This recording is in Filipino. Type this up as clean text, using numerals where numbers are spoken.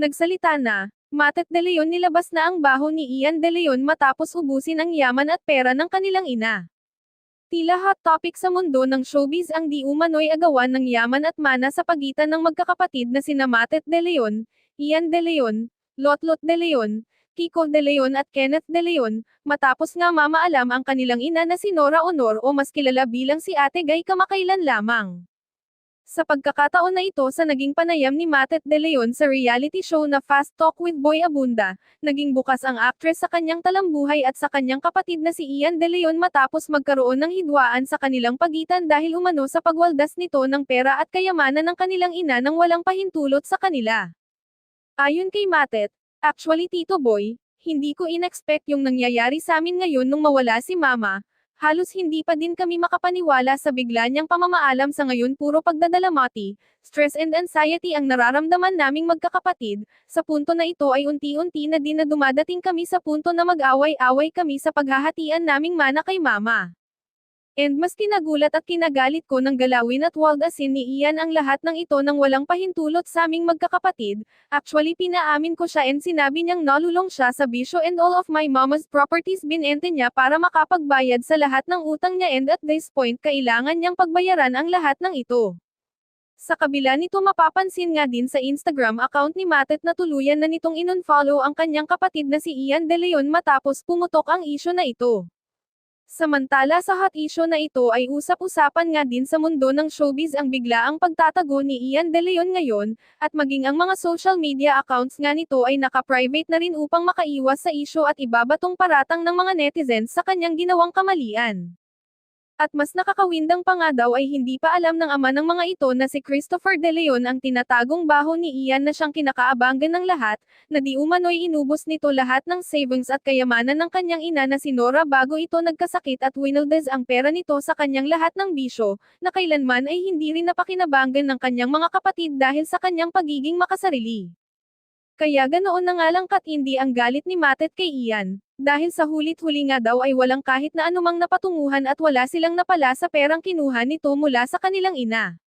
Nagsalita na, Matet De Leon nilabas na ang baho ni Ian De Leon matapos ubusin ang yaman at pera ng kanilang ina. Tila hot topic sa mundo ng showbiz ang di umano'y agawan ng yaman at mana sa pagitan ng magkakapatid na sina Matet De Leon, Ian De Leon, Lotlot De Leon, Kiko De Leon at Kenneth De Leon, matapos nga mamaalam ang kanilang ina na si Nora Honor o mas kilala bilang si Ate Guy kamakailan lamang. Sa pagkakataon na ito sa naging panayam ni Matet De Leon sa reality show na Fast Talk with Boy Abunda, naging bukas ang actress sa kanyang talambuhay at sa kanyang kapatid na si Ian De Leon matapos magkaroon ng hidwaan sa kanilang pagitan dahil umano sa pagwaldas nito ng pera at kayamanan ng kanilang ina nang walang pahintulot sa kanila. Ayon kay Matet, "Actually Tito Boy, hindi ko in-expect yung nangyayari sa amin ngayon nung mawala si Mama. Halos hindi pa din kami makapaniwala sa bigla niyang pamamaalam sa ngayon puro pagdadalamati, stress and anxiety ang nararamdaman naming magkakapatid, sa punto na ito ay unti-unti na din na dumadating kami sa punto na mag-away-away kami sa paghahatian naming mana kay Mama. And mas kinagulat at kinagalit ko ng galawin at waldasin ni Ian ang lahat ng ito nang walang pahintulot sa aming magkakapatid. Actually pinaamin ko siya and sinabi niyang nalulong siya sa bisyo and all of my mama's properties binente niya para makapagbayad sa lahat ng utang niya and at this point kailangan niyang pagbayaran ang lahat ng ito." Sa kabila nito mapapansin nga din sa Instagram account ni Matet na tuluyan na nitong inunfollow ang kanyang kapatid na si Ian De Leon matapos pumutok ang isyu na ito. Samantala sa hot issue na ito ay usap-usapan nga din sa mundo ng showbiz ang biglaang pagtatago ni Ian De Leon ngayon, at maging ang mga social media accounts nga nito ay naka-private na rin upang makaiwas sa issue at ibabatong paratang ng mga netizens sa kanyang ginawang kamalian. At mas nakakawindang pa nga daw ay hindi pa alam ng ama ng mga ito na si Christopher De Leon ang tinatagong baho ni Ian na siyang kinakaabangan ng lahat, na di umano'y inubos nito lahat ng savings at kayamanan ng kanyang ina na si Nora bago ito nagkasakit at winaldas ang pera nito sa kanyang lahat ng bisyo, na kailanman ay hindi rin napakinabangan ng kanyang mga kapatid dahil sa kanyang pagiging makasarili. Kaya ganoon na nga lang katindi ang galit ni Matet kay Ian, dahil sa hulit-huli nga daw ay walang kahit na anumang napatunguhan at wala silang napala sa perang kinuha nito mula sa kanilang ina.